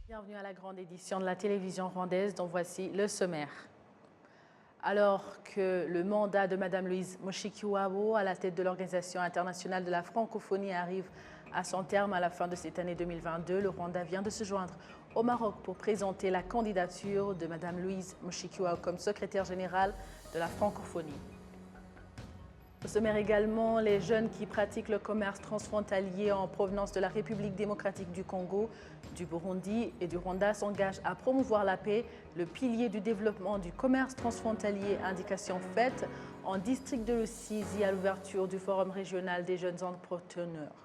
Bienvenue à la grande édition de la télévision rwandaise, dont voici le sommaire. Alors que le mandat de Mme Louise Mushikiwabo à la tête de l'Organisation internationale de la francophonie arrive à son terme à la fin de cette année 2022, le Rwanda vient de se joindre au Maroc pour présenter la candidature de Mme Louise Mushikiwabo comme secrétaire générale de la francophonie. Au sommaire également, les jeunes qui pratiquent le commerce transfrontalier en provenance de la République démocratique du Congo, du Burundi et du Rwanda s'engagent à promouvoir la paix, le pilier du développement du commerce transfrontalier, indication faite en district de Rusizi à l'ouverture du Forum régional des jeunes entrepreneurs.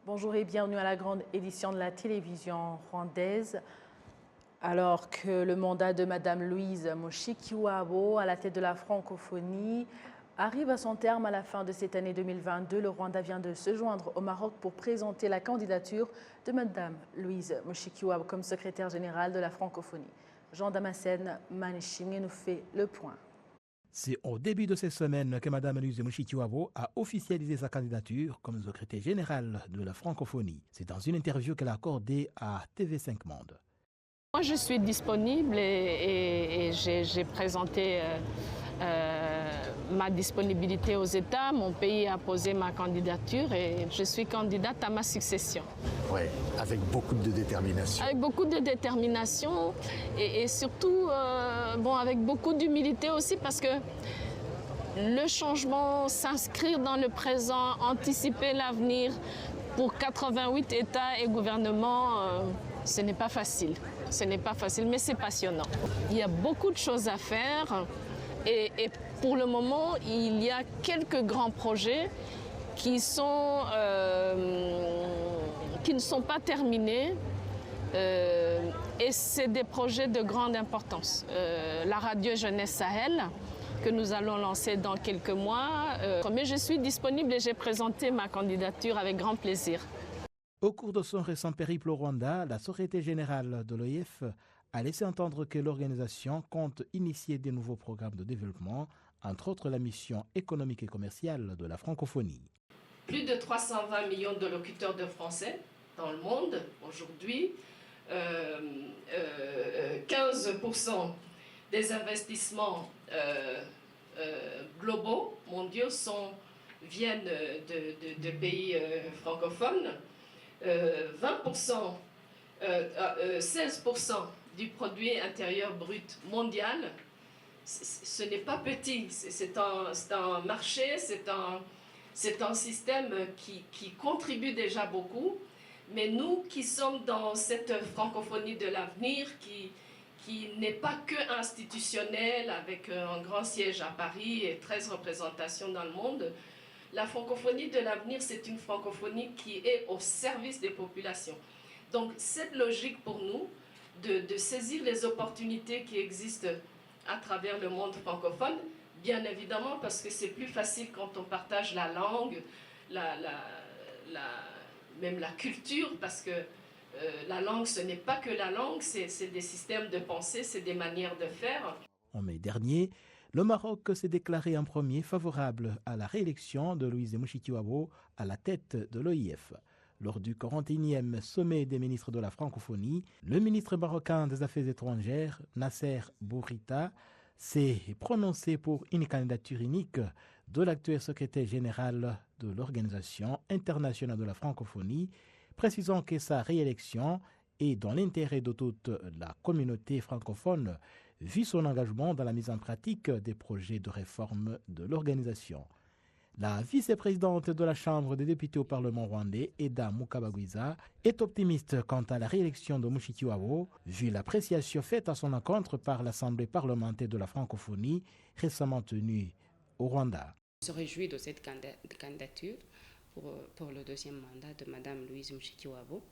Bonjour et bienvenue à la grande édition de la télévision rwandaise. Alors que le mandat de Mme Louise Mushikiwabo à la tête de la francophonie arrive à son terme à la fin de cette année 2022, le Rwanda vient de se joindre au Maroc pour présenter la candidature de Mme Louise Mushikiwabo comme secrétaire générale de la francophonie. Jean Damascène Manishimwe nous fait le point. C'est au début de cette semaine que Mme Louise Mushikiwabo a officialisé sa candidature comme secrétaire générale de la francophonie. C'est dans une interview qu'elle a accordée à TV5 Monde. Moi, je suis disponible et j'ai présenté ma disponibilité aux États. Mon pays a posé ma candidature et je suis candidate à ma succession. Oui, avec beaucoup de détermination. Avec beaucoup de détermination et surtout avec beaucoup d'humilité aussi parce que le changement, s'inscrire dans le présent, anticiper l'avenir pour 88 États et gouvernements, ce n'est pas facile. Ce n'est pas facile, mais c'est passionnant. Il y a beaucoup de choses à faire et pour le moment, il y a quelques grands projets qui ne sont pas terminés et c'est des projets de grande importance. La radio Jeunesse Sahel, que nous allons lancer dans quelques mois. Mais je suis disponible et j'ai présenté ma candidature avec grand plaisir. Au cours de son récent périple au Rwanda, la Société générale de l'OIF a laissé entendre que l'organisation compte initier de nouveaux programmes de développement, entre autres la mission économique et commerciale de la francophonie. Plus de 320 millions de locuteurs de français dans le monde aujourd'hui, 15% des investissements globaux, mondiaux, viennent de pays francophones. 16% du produit intérieur brut mondial, ce n'est pas petit, c'est un marché, c'est un système qui contribue déjà beaucoup, mais nous qui sommes dans cette francophonie de l'avenir, qui n'est pas que institutionnelle, avec un grand siège à Paris et 13 représentations dans le monde, la francophonie de l'avenir, c'est une francophonie qui est au service des populations. Donc, cette logique pour nous, de saisir les opportunités qui existent à travers le monde francophone, bien évidemment, parce que c'est plus facile quand on partage la langue, même la culture, parce que la langue, ce n'est pas que la langue, c'est des systèmes de pensée, c'est des manières de faire. En mai dernier, le Maroc s'est déclaré en premier favorable à la réélection de Louise Mushikiwabo à la tête de l'OIF. Lors du 41e sommet des ministres de la francophonie, le ministre marocain des Affaires étrangères, Nasser Bourita, s'est prononcé pour une candidature unique de l'actuel secrétaire général de l'Organisation internationale de la francophonie, précisant que sa réélection est dans l'intérêt de toute la communauté francophone, vu son engagement dans la mise en pratique des projets de réforme de l'organisation. La vice-présidente de la Chambre des députés au Parlement rwandais, Eda Mukabagwiza, est optimiste quant à la réélection de Mushikiwabo, vu l'appréciation faite à son encontre par l'Assemblée parlementaire de la francophonie récemment tenue au Rwanda. Je me réjouis de cette candidature pour le deuxième mandat de Mme Louise Mushikiwabo.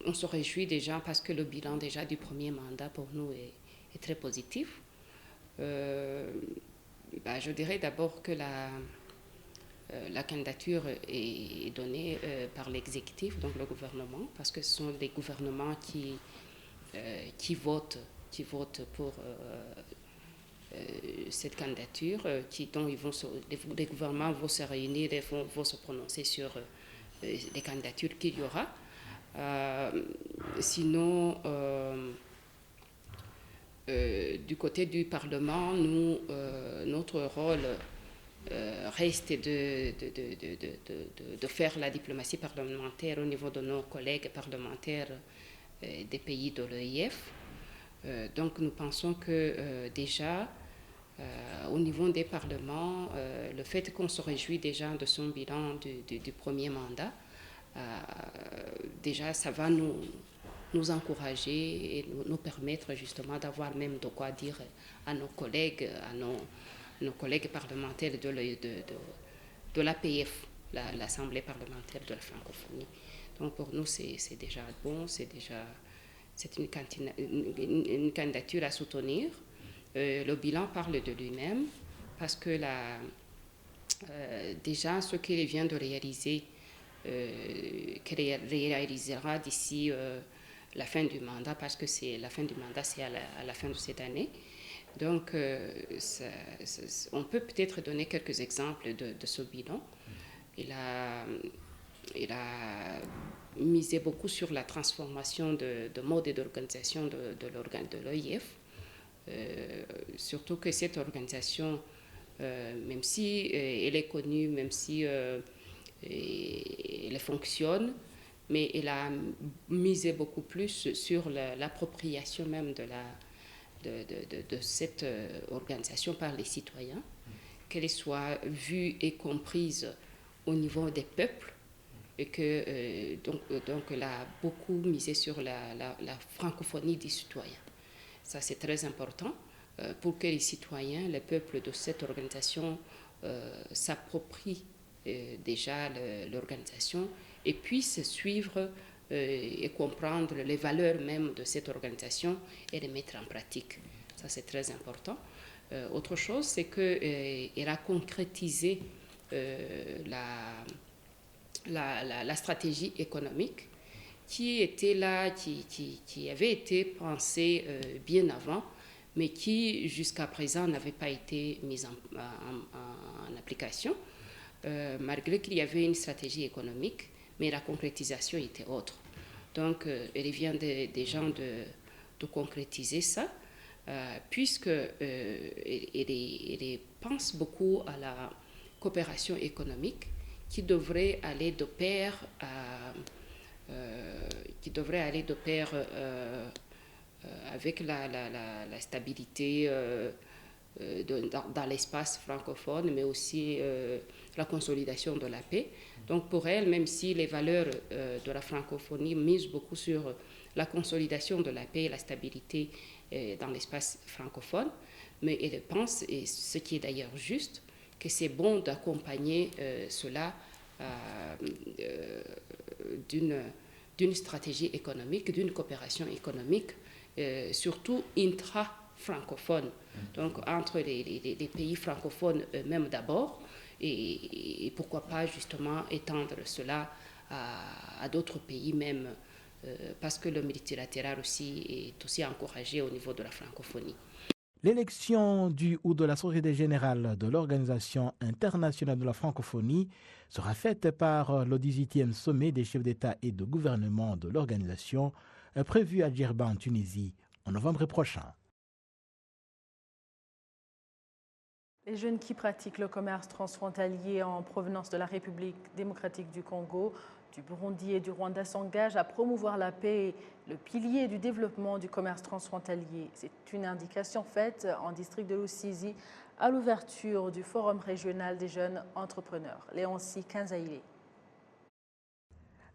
On se réjouit déjà parce que le bilan déjà du premier mandat pour nous est très positif. Je dirais d'abord que la candidature est donnée par l'exécutif, donc le gouvernement, parce que ce sont les gouvernements qui votent cette candidature dont les gouvernements vont se réunir et vont se prononcer sur les candidatures qu'il y aura. Sinon, du côté du Parlement, notre rôle reste de faire la diplomatie parlementaire au niveau de nos collègues parlementaires des pays de l'EIF. Donc nous pensons que déjà, au niveau des parlements, le fait qu'on se réjouit déjà de son bilan du premier mandat, déjà ça va nous encourager et nous permettre justement d'avoir même de quoi dire à nos collègues, nos collègues parlementaires de l'APF, l'Assemblée parlementaire de la francophonie. Donc pour nous, c'est déjà bon, c'est une candidature à soutenir. Le bilan parle de lui-même parce que déjà ce qu'il vient de réaliser, qu'il réalisera d'ici la fin du mandat, parce que la fin du mandat, c'est à la fin de cette année. Donc, on peut peut-être donner quelques exemples de ce bilan. Il a misé beaucoup sur la transformation de mode et d'organisation de l'OIF. Surtout que cette organisation, même si elle est connue, même si elle fonctionne, mais elle a misé beaucoup plus sur l'appropriation même de cette organisation par les citoyens, qu'elle soit vue et comprise au niveau des peuples, et que donc elle a beaucoup misé sur la francophonie des citoyens. Ça, c'est très important pour que les citoyens, les peuples de cette organisation s'approprient déjà l'organisation et puissent suivre et comprendre les valeurs même de cette organisation et les mettre en pratique. Ça, c'est très important. Autre chose, c'est qu'elle a concrétisé la stratégie économique qui était là, qui avait été pensée bien avant, mais qui jusqu'à présent n'avait pas été mise en application, malgré qu'il y avait une stratégie économique, mais la concrétisation était autre. Donc, il vient des gens de concrétiser ça, puisqu'il pense beaucoup à la coopération économique qui devrait aller de pair avec la stabilité dans l'espace francophone, mais aussi la consolidation de la paix. Donc pour elle, même si les valeurs de la francophonie misent beaucoup sur la consolidation de la paix et la stabilité dans l'espace francophone, mais elle pense, et ce qui est d'ailleurs juste, que c'est bon d'accompagner cela d'une stratégie économique, d'une coopération économique, surtout intra-francophone, donc entre les pays francophones eux-mêmes d'abord, et pourquoi pas justement étendre cela à d'autres pays même, parce que le multilatéral aussi est aussi encouragé au niveau de la francophonie. L'élection du ou de la Société générale de l'Organisation internationale de la francophonie sera faite par le 18e sommet des chefs d'État et de gouvernement de l'organisation, prévu à Djerba en Tunisie en novembre prochain. Les jeunes qui pratiquent le commerce transfrontalier en provenance de la République démocratique du Congo, du Burundi et du Rwanda s'engagent à promouvoir la paix, le pilier du développement du commerce transfrontalier. C'est une indication faite en district de Rusizi à l'ouverture du Forum régional des jeunes entrepreneurs. Léoncie Kanzaïlé.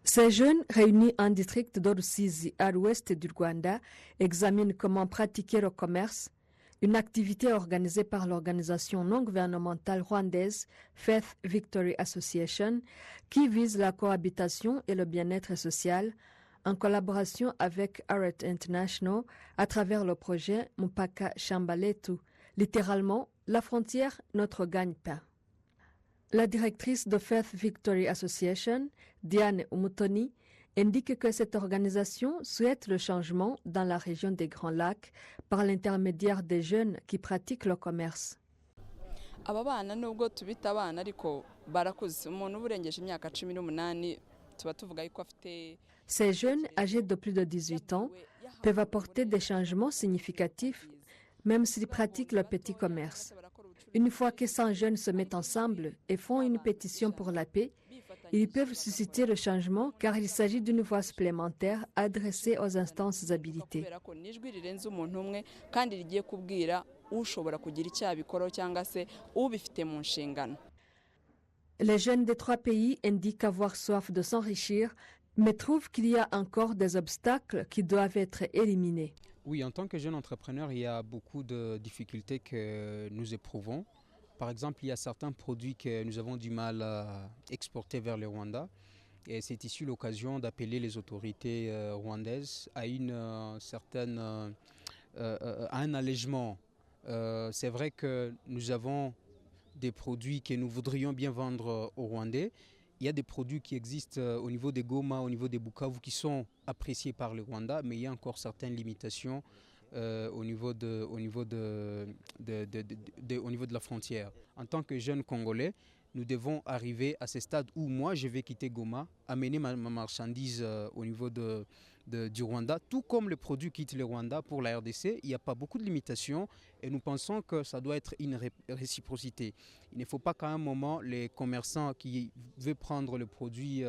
Ces jeunes réunis en district de Rusizi à l'ouest du Rwanda examinent comment pratiquer le commerce, une activité organisée par l'organisation non gouvernementale rwandaise Faith Victory Association qui vise la cohabitation et le bien-être social en collaboration avec Arrête International à travers le projet Mupaka Shambaletu, littéralement la frontière notre gagne-pain. La directrice de Faith Victory Association, Diane Umutoni, indique que cette organisation souhaite le changement dans la région des Grands Lacs par l'intermédiaire des jeunes qui pratiquent le commerce. aba bana nubwo tubita abana ariko barakuze umuntu uburengeje imyaka 18 tuba tuvuga yuko afite. Ces jeunes âgés de plus de 18 ans peuvent apporter des changements significatifs même s'ils pratiquent le petit commerce. Une fois que 100 jeunes se mettent ensemble et font une pétition pour la paix, ils peuvent susciter le changement car il s'agit d'une voix supplémentaire adressée aux instances habilitées. Les jeunes des 3 pays indiquent avoir soif de s'enrichir, mais trouvent qu'il y a encore des obstacles qui doivent être éliminés. Oui, en tant que jeune entrepreneur, il y a beaucoup de difficultés que nous éprouvons. Par exemple, il y a certains produits que nous avons du mal à exporter vers le Rwanda. Et c'est ici l'occasion d'appeler les autorités rwandaises à un allègement. C'est vrai que nous avons des produits que nous voudrions bien vendre aux Rwandais. Il y a des produits qui existent au niveau des Goma, au niveau des Bukavu, qui sont appréciés par le Rwanda, mais il y a encore certaines limitations au niveau de la frontière. En tant que jeunes Congolais, nous devons arriver à ce stade où moi, je vais quitter Goma, amener ma marchandise au niveau du Rwanda, tout comme les produits quittent le Rwanda pour la RDC. Il n'y a pas beaucoup de limitations et nous pensons que ça doit être une réciprocité. Il ne faut pas qu'à un moment, les commerçants qui veulent prendre le produit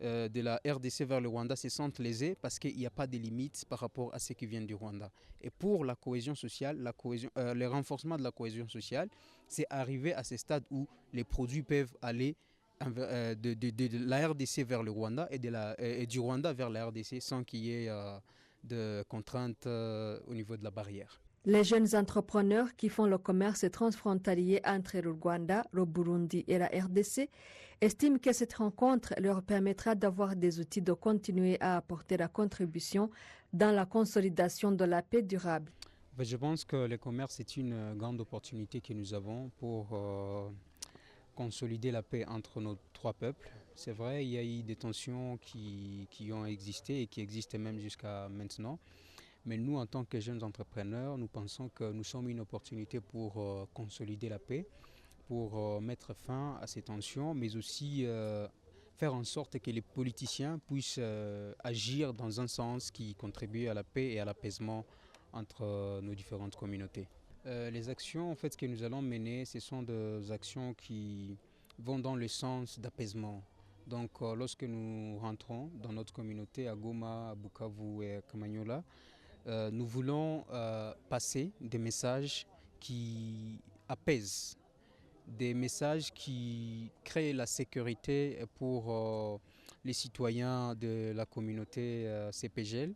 de la RDC vers le Rwanda se sentent lésés parce qu'il n'y a pas de limites par rapport à ce qui vient du Rwanda. Et pour la cohésion sociale, le renforcement de la cohésion sociale, c'est arriver à ce stade où les produits peuvent aller de la RDC vers le Rwanda et du Rwanda vers la RDC sans qu'il y ait de contraintes au niveau de la barrière. Les jeunes entrepreneurs qui font le commerce transfrontalier entre le Rwanda, le Burundi et la RDC estiment que cette rencontre leur permettra d'avoir des outils de continuer à apporter la contribution dans la consolidation de la paix durable. Je pense que le commerce est une grande opportunité que nous avons pour consolider la paix entre nos 3 peuples. C'est vrai, il y a eu des tensions qui ont existé et qui existent même jusqu'à maintenant. Mais nous, en tant que jeunes entrepreneurs, nous pensons que nous sommes une opportunité pour consolider la paix, pour mettre fin à ces tensions, mais aussi faire en sorte que les politiciens puissent agir dans un sens qui contribue à la paix et à l'apaisement entre nos différentes communautés. Les actions en fait, que nous allons mener, ce sont des actions qui vont dans le sens d'apaisement. Donc lorsque nous rentrons dans notre communauté à Goma, à Bukavu et à Kamanyola, nous voulons passer des messages qui apaisent, des messages qui créent la sécurité pour les citoyens de la communauté CPGL.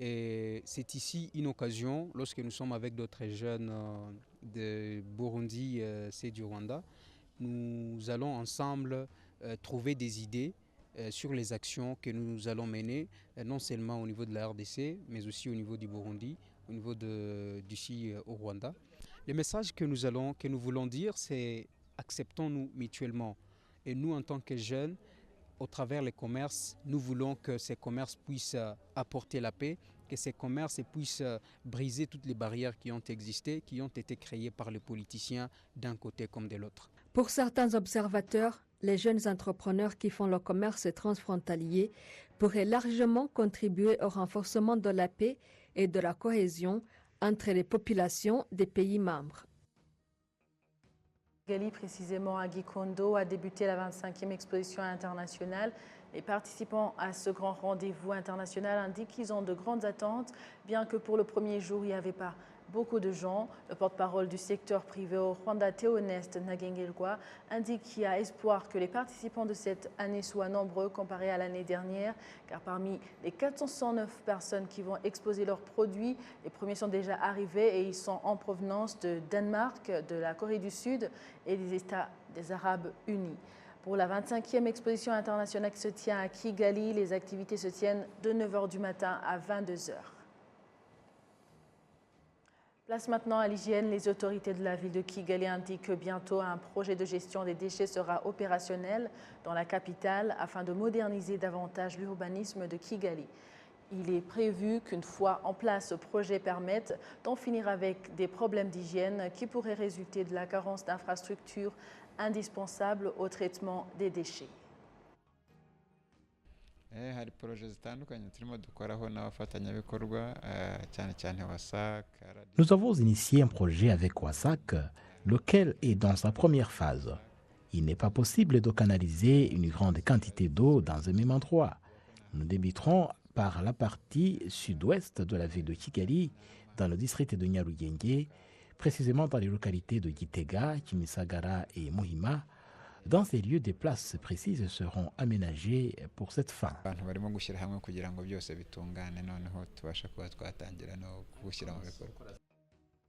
Et c'est ici une occasion, lorsque nous sommes avec d'autres jeunes de Burundi et du Rwanda, nous allons ensemble trouver des idées sur les actions que nous allons mener, non seulement au niveau de la RDC, mais aussi au niveau du Burundi, au niveau d'ici au Rwanda. Le message que nous voulons dire, c'est acceptons-nous mutuellement. Et nous, en tant que jeunes, au travers les commerces, nous voulons que ces commerces puissent apporter la paix, que ces commerces puissent briser toutes les barrières qui ont existé, qui ont été créées par les politiciens d'un côté comme de l'autre. Pour certains observateurs, les jeunes entrepreneurs qui font le commerce transfrontalier pourraient largement contribuer au renforcement de la paix et de la cohésion entre les populations des pays membres. Kigali, précisément à Gikondo, a débuté la 25e exposition internationale. Les participants à ce grand rendez-vous international indiquent qu'ils ont de grandes attentes, bien que pour le premier jour, il n'y avait pas beaucoup de gens. Le porte-parole du secteur privé au Rwanda, Théoneste Nagengelwa, indique qu'il y a espoir que les participants de cette année soient nombreux comparés à l'année dernière, car parmi les 409 personnes qui vont exposer leurs produits, les premiers sont déjà arrivés et ils sont en provenance de Danemark, de la Corée du Sud et des États des Arabes Unis. Pour la 25e exposition internationale qui se tient à Kigali, les activités se tiennent de 9h du matin à 22h. Place maintenant à l'hygiène. Les autorités de la ville de Kigali indiquent que bientôt un projet de gestion des déchets sera opérationnel dans la capitale afin de moderniser davantage l'urbanisme de Kigali. Il est prévu qu'une fois en place, ce projet permette d'en finir avec des problèmes d'hygiène qui pourraient résulter de la carence d'infrastructures indispensables au traitement des déchets. hari poroje zitandukanye turimo dukoraho n'abafatanyabikorwa cyane cyane WASAC. Nous avons initié un projet avec WASAC, lequel est dans sa première phase. Il n'est pas possible de canaliser une grande quantité d'eau dans un même endroit. Nous débuterons par la partie sud-ouest de la ville de Kigali, dans le district de Nyarugenge, précisément dans les localités de Gitega, Kimisagara et Muhima. Dans ces lieux, des places précises seront aménagées pour cette fin.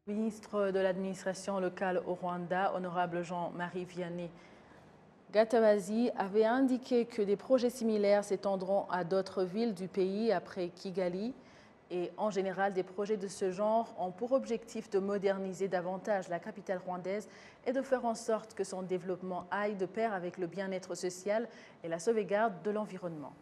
Le ministre de l'administration locale au Rwanda, honorable Jean-Marie Vianney Gatabazi, avait indiqué que des projets similaires s'étendront à d'autres villes du pays après Kigali. Et en général, des projets de ce genre ont pour objectif de moderniser davantage la capitale rwandaise et de faire en sorte que son développement aille de pair avec le bien-être social et la sauvegarde de l'environnement.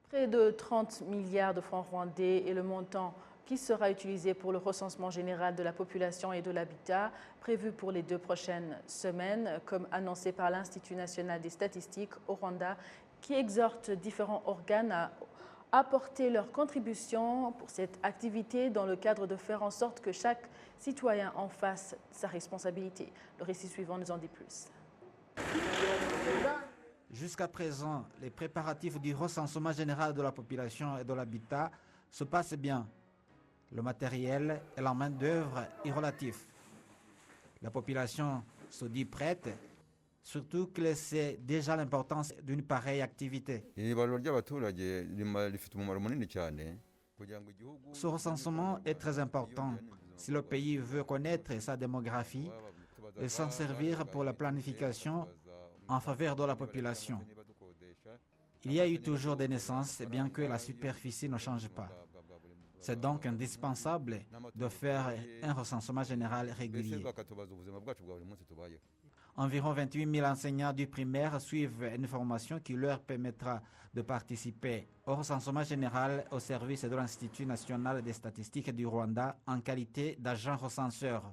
Près de 30 milliards de francs rwandais est le montant qui sera utilisé pour le recensement général de la population et de l'habitat prévu pour les 2 prochaines semaines, comme annoncé par l'Institut national des statistiques au Rwanda, qui exhorte différents organes à apporter leur contribution pour cette activité dans le cadre de faire en sorte que chaque citoyen en fasse sa responsabilité. Le récit suivant nous en dit plus. Jusqu'à présent, les préparatifs du recensement général de la population et de l'habitat se passent bien. Le matériel et la main-d'œuvre est relatif. La population se dit prête, surtout qu'elle sait déjà l'importance d'une pareille activité. Ce recensement est très important. Si le pays veut connaître sa démographie et s'en servir pour la planification en faveur de la population. Il y a eu toujours des naissances, bien que la superficie ne change pas. C'est donc indispensable de faire un recensement général régulier. Environ 28 000 enseignants du primaire suivent une formation qui leur permettra de participer au recensement général au service de l'Institut national des statistiques du Rwanda en qualité d'agent recenseur.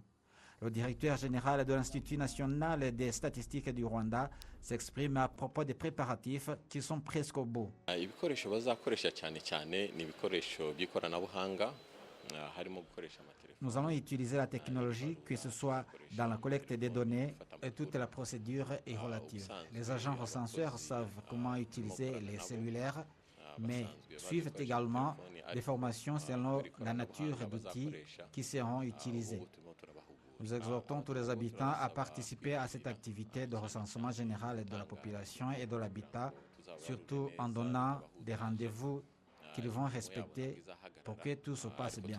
Le directeur général de l'Institut national des statistiques du Rwanda s'exprime à propos des préparatifs qui sont presque au bout. Nous allons utiliser la technologie, que ce soit dans la collecte des données et toute la procédure est relative. Les agents recenseurs savent comment utiliser les cellulaires, mais suivent également des formations selon la nature d'outils qui seront utilisés. Nous exhortons tous les habitants à participer à cette activité de recensement général de la population et de l'habitat, surtout en donnant des rendez-vous qu'ils vont respecter pour que tout se passe bien.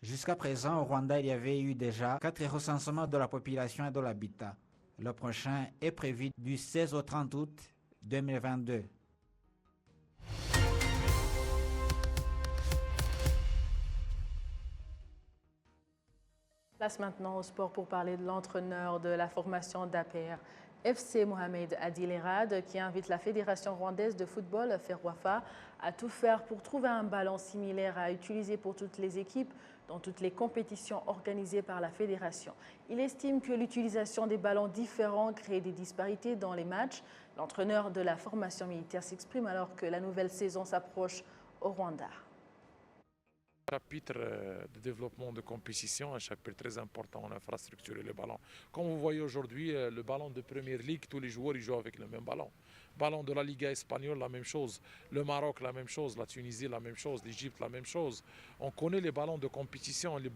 Jusqu'à présent, au Rwanda, il y avait eu déjà 4 recensements de la population et de l'habitat. Le prochain est prévu du 16 au 30 août 2022. Place maintenant au sport pour parler de l'entraîneur de la formation d'APR FC, Mohamed Adil Erad, qui invite la Fédération rwandaise de football, FERWAFA, à tout faire pour trouver un ballon similaire à utiliser pour toutes les équipes dans toutes les compétitions organisées par la Fédération. Il estime que l'utilisation des ballons différents crée des disparités dans les matchs. L'entraîneur de la formation militaire s'exprime alors que la nouvelle saison s'approche au Rwanda. Chapitre de développement de compétition, un chapitre très important en infrastructure et le ballon. Comme vous voyez aujourd'hui, le ballon de Première Ligue, tous les joueurs ils jouent avec le même ballon. Ballon de la Liga espagnole, la même chose. Le Maroc, la même chose. La Tunisie, la même chose. L'Égypte, la même chose. On connaît les ballons de compétition. Le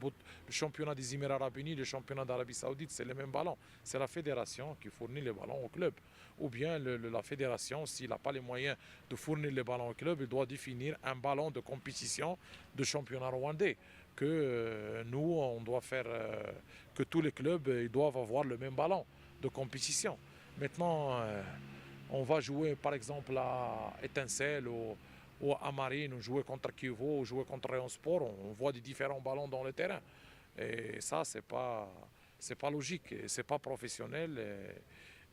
championnat des Émirats arabes unis, le championnat d'Arabie saoudite, c'est les mêmes ballons. C'est la fédération qui fournit les ballons au club. Ou bien la fédération, s'il n'a pas les moyens de fournir les ballons au club, il doit définir un ballon de compétition de championnat rwandais. Que nous, on doit faire, que tous les clubs ils doivent avoir le même ballon de compétition. Maintenant, on va jouer par exemple à Étincelle ou à Marine, ou jouer contre Kievo, ou jouer contre Rayon Sport, on voit des différents ballons dans le terrain. Et ça, c'est pas logique, c'est pas professionnel.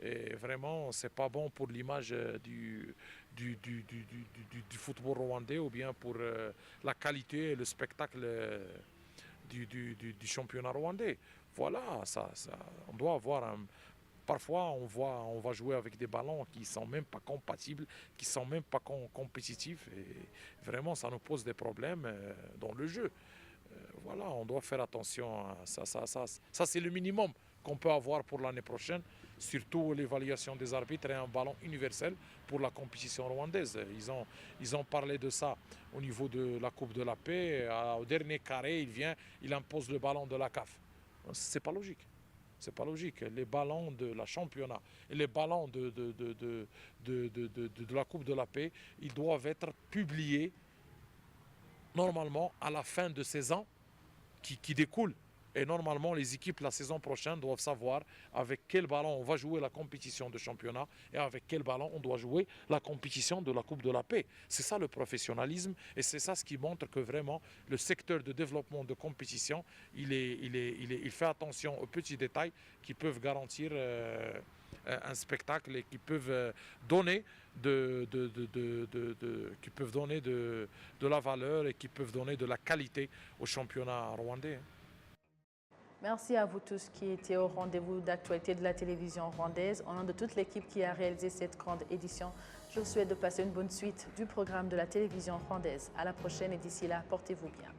Et vraiment, c'est pas bon pour l'image du football rwandais ou bien pour la qualité et le spectacle du championnat rwandais. Voilà, on doit avoir parfois, on va jouer avec des ballons qui ne sont même pas compatibles, qui ne sont même pas compétitifs. Et vraiment, ça nous pose des problèmes dans le jeu. Voilà, on doit faire attention à ça. Ça c'est le minimum qu'on peut avoir pour l'année prochaine. Surtout l'évaluation des arbitres et un ballon universel pour la compétition rwandaise. Ils ont parlé de ça au niveau de la Coupe de la Paix. Au dernier carré, il impose le ballon de la CAF. C'est pas logique. C'est pas logique. Les ballons de la championnat et les ballons de la Coupe de la Paix, ils doivent être publiés normalement à la fin de saison qui découle. Et normalement, les équipes la saison prochaine doivent savoir avec quel ballon on va jouer la compétition de championnat et avec quel ballon on doit jouer la compétition de la Coupe de la Paix. C'est ça le professionnalisme et c'est ça ce qui montre que vraiment le secteur de développement de compétition, il fait attention aux petits détails qui peuvent garantir un spectacle et qui peuvent donner de la valeur et qui peuvent donner de la qualité au championnat rwandais. Merci à vous tous qui étaient au rendez-vous d'actualité de la télévision rwandaise. Au nom de toute l'équipe qui a réalisé cette grande édition, je vous souhaite de passer une bonne suite du programme de la télévision rwandaise. À la prochaine et d'ici là, portez-vous bien.